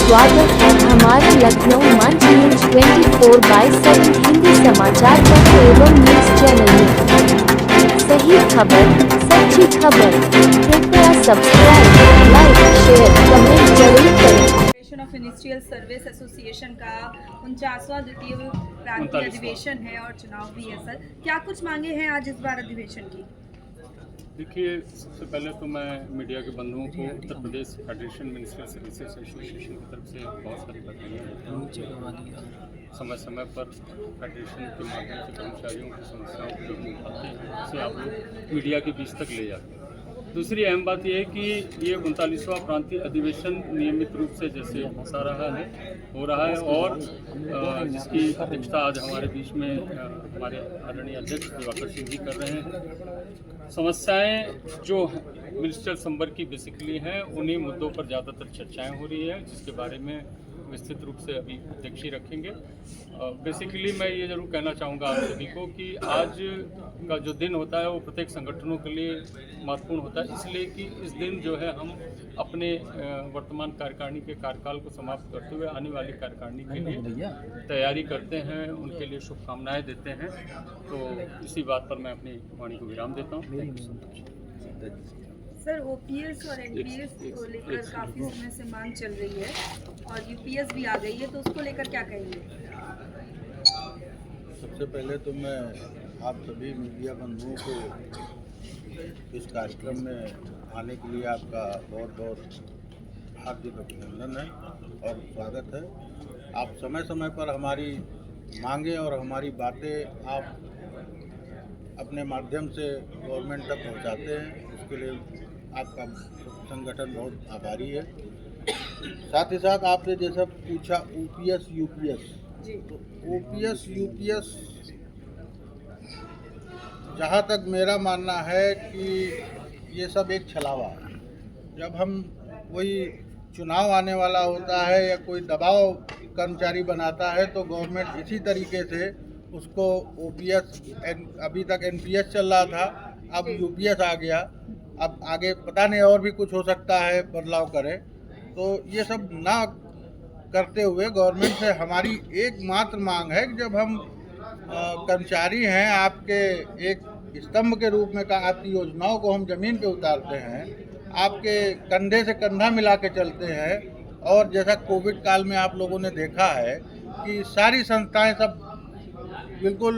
स्वागत है हमारे लखनऊ मंच न्यूज 24/7 हिंदी समाचार पत्र एवं न्यूज चैनल में। सही खबर, सच्ची खबर। कृपया सब्सक्राइब, लाइक, शेयर, कमेंट जरूर करें। Federation of industrial service association का 49वां द्वितीय प्रांतीय अधिवेशन है और चुनाव भी है सर, क्या कुछ मांगे हैं आज इस बार अधिवेशन की? देखिए, सबसे पहले तो मैं मीडिया के बंधुओं को उत्तर Pradesh federation ministerial services association की तरफ से बहुत सारी बधाइयाँ देता हूँ। समय समय पर फेडरेशन के माध्यम से कर्मचारियों की समस्याओं को जो उठाते हैं उसे आप लोग मीडिया के बीच तक ले जाते हैं। दूसरी अहम बात यह है कि ये 39वां प्रांतीय अधिवेशन नियमित रूप से जैसे हो रहा है और जिसकी अध्यक्षता आज हमारे बीच में हमारे आदरणीय अध्यक्ष दिवाकर सिंह जी कर रहे हैं। समस्याएं जो मिनिस्ट्रियल संवर्ग की बेसिकली हैं उन्हीं मुद्दों पर ज़्यादातर चर्चाएं हो रही है, जिसके बारे में विस्तृत रूप से अभी अध्यक्ष ही रखेंगे। बेसिकली मैं ये जरूर कहना चाहूँगा आप सभी को कि आज का जो दिन होता है वो प्रत्येक संगठनों के लिए महत्वपूर्ण होता है, इसलिए कि इस दिन जो है हम अपने वर्तमान कार्यकारिणी के कार्यकाल को समाप्त करते हुए आने वाली कार्यकारिणी के लिए तैयारी करते हैं, उनके लिए शुभकामनाएं देते हैं। तो इसी बात पर मैं अपनी वाणी को विराम देता हूँ। सर, ओपीएस और एनपीएस को लेकर काफ़ी समय से मांग चल रही है और यूपीएस भी आ गई है, तो उसको लेकर क्या कहेंगे? सबसे पहले तो मैं आप सभी मीडिया बंधुओं को इस कार्यक्रम में आने के लिए आपका बहुत बहुत हार्दिक अभिनंदन है और स्वागत है। आप समय समय पर हमारी मांगे और हमारी बातें आप अपने माध्यम से गवर्नमेंट तक पहुंचाते हैं, उसके लिए आपका संगठन बहुत आभारी है। साथ ही साथ आपने जैसा पूछा ओपीएस यूपीएस, तो ओपीएस यूपीएस जहाँ तक मेरा मानना है कि ये सब एक छलावा है। जब हम कोई चुनाव आने वाला होता है या कोई दबाव कर्मचारी बनाता है तो गवर्नमेंट इसी तरीके से उसको ओपीएस, अभी तक एनपीएस चल रहा था, अब यूपीएस आ गया, अब आगे पता नहीं और भी कुछ हो सकता है बदलाव करे। तो ये सब ना करते हुए गवर्नमेंट से हमारी एकमात्र मांग है कि जब हम कर्मचारी हैं, आपके एक स्तंभ के रूप में का आपकी योजनाओं को हम ज़मीन पे उतारते हैं, आपके कंधे से कंधा मिला के चलते हैं, और जैसा कोविड काल में आप लोगों ने देखा है कि सारी संस्थाएं सब बिल्कुल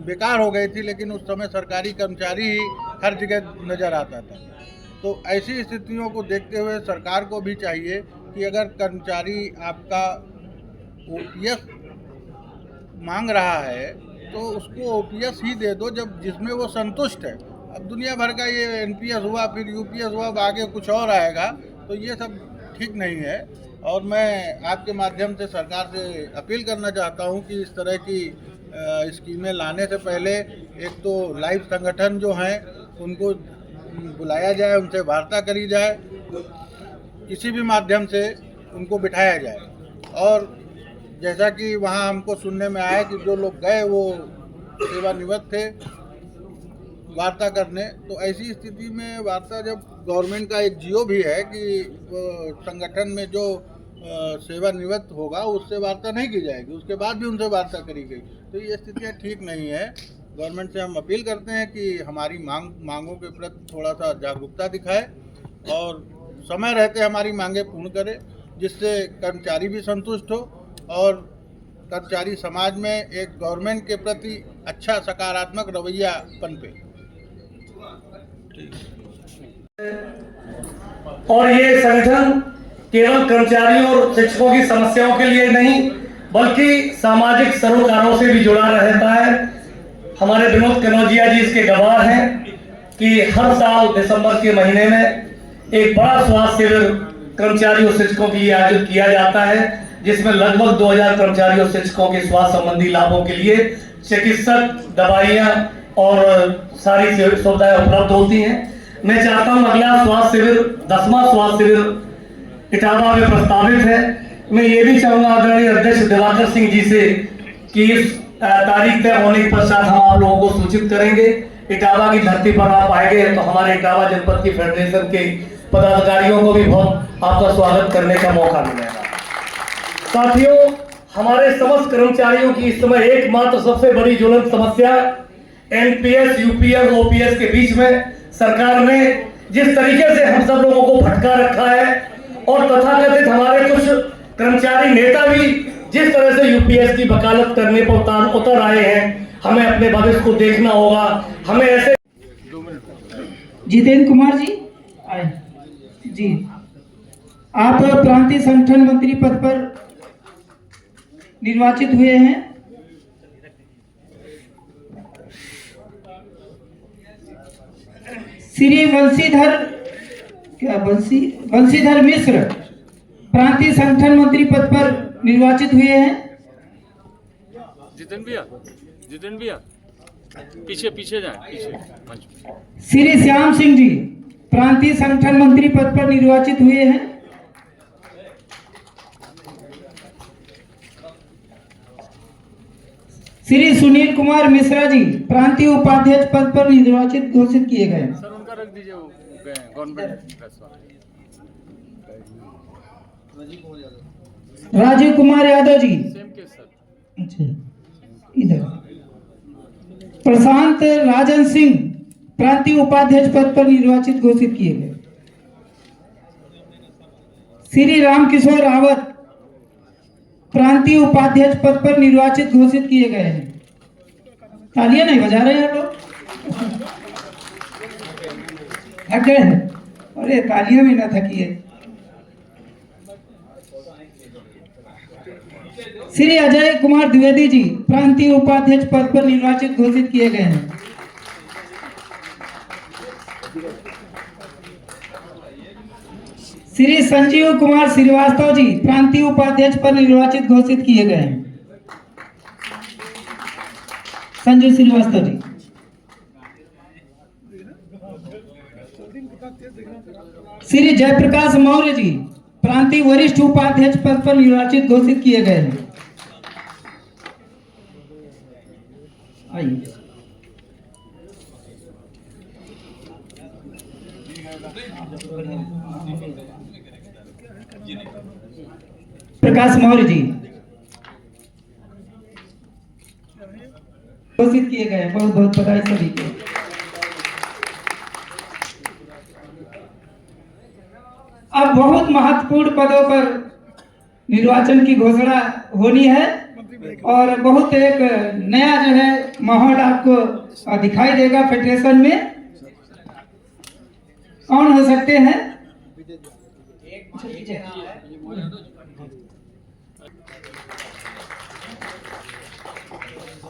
बेकार हो गई थी, लेकिन उस समय सरकारी कर्मचारी ही हर जगह नज़र आता था। तो ऐसी स्थितियों को देखते हुए सरकार को भी चाहिए कि अगर कर्मचारी आपका ओपीएस मांग रहा है तो उसको ओपीएस ही दे दो जब जिसमें वो संतुष्ट है। अब दुनिया भर का ये एनपीएस हुआ, फिर यूपीएस हुआ, अब आगे कुछ और आएगा, तो ये सब ठीक नहीं है। और मैं आपके माध्यम से सरकार से अपील करना चाहता हूँ कि इस तरह की स्कीमें लाने से पहले एक तो लाइव संगठन जो हैं उनको बुलाया जाए, उनसे वार्ता करी जाए, किसी भी माध्यम से उनको बिठाया जाए। और जैसा कि वहाँ हमको सुनने में आया कि जो लोग गए वो सेवानिवृत्त थे वार्ता करने, तो ऐसी स्थिति में वार्ता, जब गवर्नमेंट का एक जियो भी है कि संगठन में जो सेवानिवृत्त होगा उससे वार्ता नहीं की जाएगी, उसके बाद भी उनसे वार्ता करी गई, तो ये स्थितियाँ ठीक नहीं है। गवर्नमेंट से हम अपील करते हैं कि हमारी मांगों के प्रति थोड़ा सा जागरूकता दिखाए और समय रहते हमारी मांगें पूर्ण करे, जिससे कर्मचारी भी संतुष्ट हो और कर्मचारी समाज में एक गवर्नमेंट के प्रति अच्छा सकारात्मक रवैया पनपे। और ये संगठन केवल कर्मचारियों और शिक्षकों की समस्याओं के लिए नहीं बल्कि सामाजिक सरोकारों से भी जुड़ा रहता है। हमारे विनोद कनौजिया जी इसके गवाह हैं कि हर साल दिसंबर के महीने में एक बड़ा स्वास्थ्य शिविर कर्मचारी और शिक्षकों के लिए आयोजित किया जाता है, जिसमें लगभग 2000 कर्मचारी और शिक्षकों के स्वास्थ्य संबंधी लाभों के लिए चिकित्सक, दवाइयां और सारी सुविधाएं उपलब्ध होती हैं। मैं चाहता हूं अगला स्वास्थ्य शिविर 10वां स्वास्थ्य शिविर इटावा में प्रस्तावित है। मैं ये भी चाहूंगा आदरणीय अध्यक्ष दिवाकर सिंह जी से कि इस तारीख तय होने के पश्चात हम आप लोगों को सूचित करेंगे। इटावा की धरती पर आप आएंगे तो हमारे इटावा जनपद की फेडरेशन के पदाधिकारियों को भी बहुत आपका स्वागत करने का मौका मिलेगा। साथियों, हमारे समस्त कर्मचारियों की इस समय एकमात्र सबसे बड़ी ज्वलंत समस्या एनपीएस, यूपीएस, ओपीएस के बीच में सरकार ने जिस तरीके से हम सब लोगों को भटका रखा है और तथाकथित हमारे कुछ कर्मचारी नेता भी जिस तरह से यूपीएस की वकालत करने पर उतर आए हैं, हमें अपने भविष्य को देखना होगा। हमें ऐसे जितेंद्र कुमार जी आए जी, आप प्रांतीय संगठन मंत्री पद पर निर्वाचित हुए हैं। श्री वंशीधर मिश्र प्रांतीय संगठन मंत्री पद पर निर्वाचित हुए हैं। जितेंद्र भैया पीछे जाएं, पीछे मंच पे। श्री श्याम सिंह जी प्रांतीय संगठन मंत्री पद पर निर्वाचित हुए हैं। श्री सुनील कुमार मिश्रा जी प्रांतीय उपाध्यक्ष पद पर निर्वाचित घोषित किए गए। सर उनका रख दीजिए, वो गए गवर्नमेंट प्रेस वाले। Rajiv Kumar Yadav ji, same case sir. अच्छा इधर। प्रशांत राजन सिंह प्रांतीय उपाध्यक्ष पद पर निर्वाचित घोषित किए गए। श्री रामकिशोर रावत प्रांतीय उपाध्यक्ष पद पर निर्वाचित घोषित किए गए हैं। तालियां नहीं बजा रहे हैं लोग, थक गए हैं? अरे तालियां भी ना थकिए। श्री अजय कुमार द्विवेदी जी प्रांतीय उपाध्यक्ष पद पर निर्वाचित घोषित किए गए हैं। श्री संजीव कुमार श्रीवास्तव जी प्रांतीय उपाध्यक्ष पर निर्वाचित घोषित किए गए हैं। संजीव श्रीवास्तव जी। श्री जयप्रकाश मौर्य जी प्रांतीय वरिष्ठ उपाध्यक्ष पद पर निर्वाचित घोषित किए गए हैं। आइए। प्रकाश मौर्य जी घोषित किए गए। बहुत बहुत बधाई सभी को। अब बहुत महत्वपूर्ण पदों पर निर्वाचन की घोषणा होनी है और बहुत एक नया जो है माहौल आपको दिखाई देगा फेडरेशन में। कौन हो सकते हैं?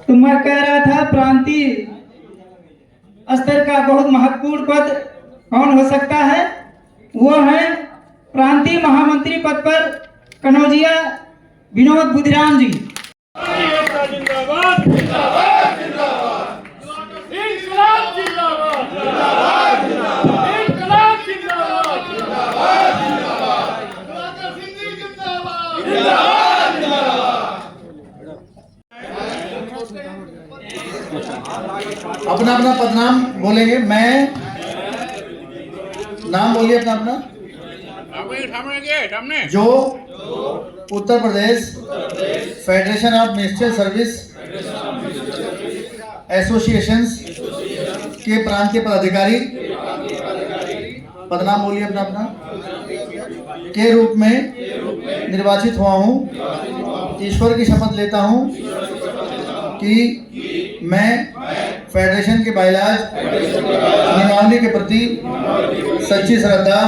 तो मैं कह रहा था प्रांतीय स्तर का बहुत महत्वपूर्ण पद कौन हो सकता है? वो है प्रांतीय महामंत्री पद पर कनौजिया विनोद बुधिराम जी। अपना अपना पदनाम बोलेंगे। मैं नाम बोलिए अपना अपना। जो Uttar Pradesh federation of ministerial service associations के प्रांतीय पदाधिकारी, पदनाम बोलिए अपना अपना, के रूप में निर्वाचित हुआ हूँ। ईश्वर की शपथ लेता हूँ कि मैं फेडरेशन के बायलाज नियमावली के प्रति सच्ची श्रद्धा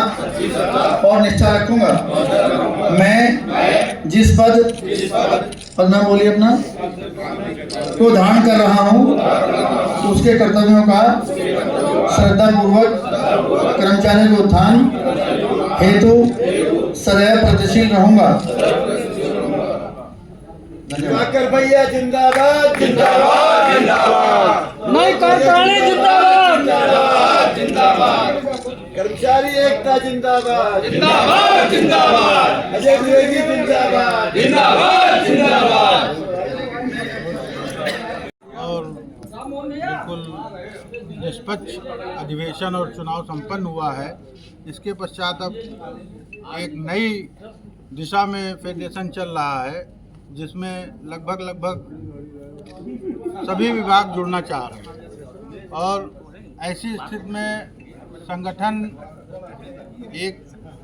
और निष्ठा रखूंगा। मैं जिस पदनाम बोलिए अपना को धारण कर रहा हूं, उसके कर्तव्यों का श्रद्धापूर्वक कर्मचारियों के उत्थान हेतु सदैव प्रगतिशील रहूंगा। धन्यवाद। भैया जिंदाबाद जिंदाबाद जिंदाबाद। नहीं करताली जिंदाबाद जिंदाबाद जिंदाबाद। कर्मचारी एकता जिंदाबाद जिंदाबाद जिंदाबाद। अजय द्विवेदी जिंदाबाद जिंदाबाद जिंदाबाद। और बिल्कुल निष्पक्ष अधिवेशन और चुनाव संपन्न हुआ है। इसके पश्चात अब एक नई दिशा में फेडरेशन चल रहा है, जिसमें लगभग सभी विभाग जुड़ना चाह रहे हैं और ऐसी स्थिति में संगठन एक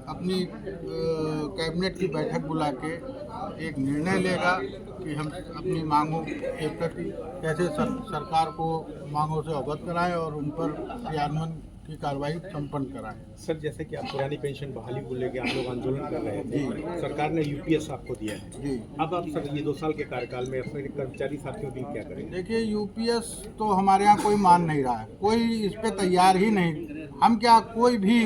अपनी कैबिनेट की बैठक बुला के एक निर्णय लेगा कि हम अपनी मांगों के प्रति कैसे सरकार को मांगों से अवगत कराएं और उन पर क्रियान्वयन की कार्रवाई संपन्न कराएं। सर, जैसे कि आप पुरानी पेंशन बहाली को लेकर आप लोग आंदोलन कर रहे थे, सरकार ने यूपीएस आपको दिया है जी। अब आप सर ये 2 साल के कार्यकाल में अपने कर्मचारी साथियों के लिए क्या करेंगे? देखिए, यूपीएस तो हमारे यहाँ कोई मान नहीं रहा है, कोई इस पे तैयार ही नहीं। हम क्या, कोई भी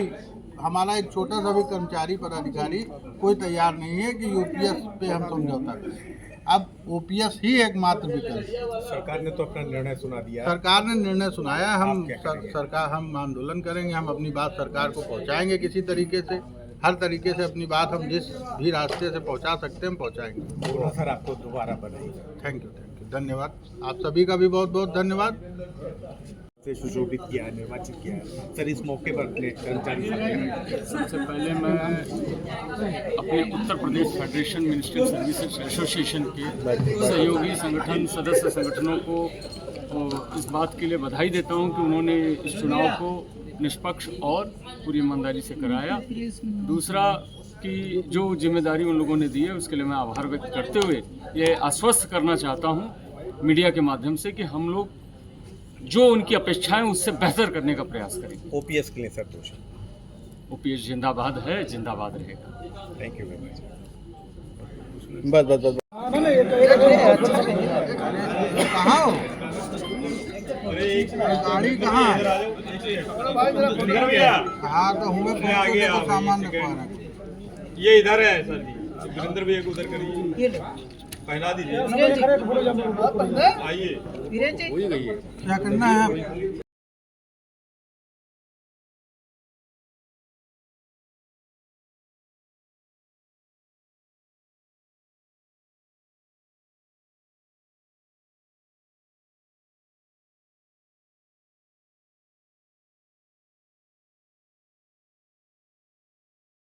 हमारा एक छोटा सा भी कर्मचारी पदाधिकारी कोई तैयार नहीं है कि यूपीएस पे हम समझौता करें। अब ओपीएस ही एकमात्र विकल्प है। सरकार ने तो अपना निर्णय सुना दिया। सरकार ने निर्णय सुनाया, हम आप क्या करेंगे? सरकार हम आंदोलन करेंगे, हम अपनी बात सरकार को पहुंचाएंगे किसी तरीके से, हर तरीके से अपनी बात हम जिस भी रास्ते से पहुंचा सकते हैं हम पहुंचाएंगे। बोला सर, आपको दोबारा बधाई। थैंक यू, धन्यवाद। आप सभी का भी बहुत बहुत धन्यवाद। से सुशोभित किया है, निर्वाचित किया है सर, इस मौके पर अपने कर्मचारी साथियों सबसे पहले मैं अपने उत्तर Pradesh federation ministerial services association के सहयोगी संगठन सदस्य संगठनों को इस बात के लिए बधाई देता हूं कि उन्होंने इस चुनाव को निष्पक्ष और पूरी ईमानदारी से कराया। दूसरा कि जो जिम्मेदारी उन लोगों ने दी है उसके लिए मैं आभार व्यक्त करते हुए ये आश्वस्त करना चाहता हूं मीडिया के माध्यम से कि हम लोग जो उनकी अपेक्षाएं उससे बेहतर करने का प्रयास करेंगे। ओपीएस के लिए सर दोष। ओपीएस जिंदाबाद है, जिंदाबाद रहेगा। Thank you very much. बस कहाँ हो? गाड़ी कहाँ? कहाँ तो हमें तो सामान रखवा रहा है। ये इधर है सर जी, वीरेंद्र भैया को उधर करिए, पहना दीजिए। आइए, क्या करना है?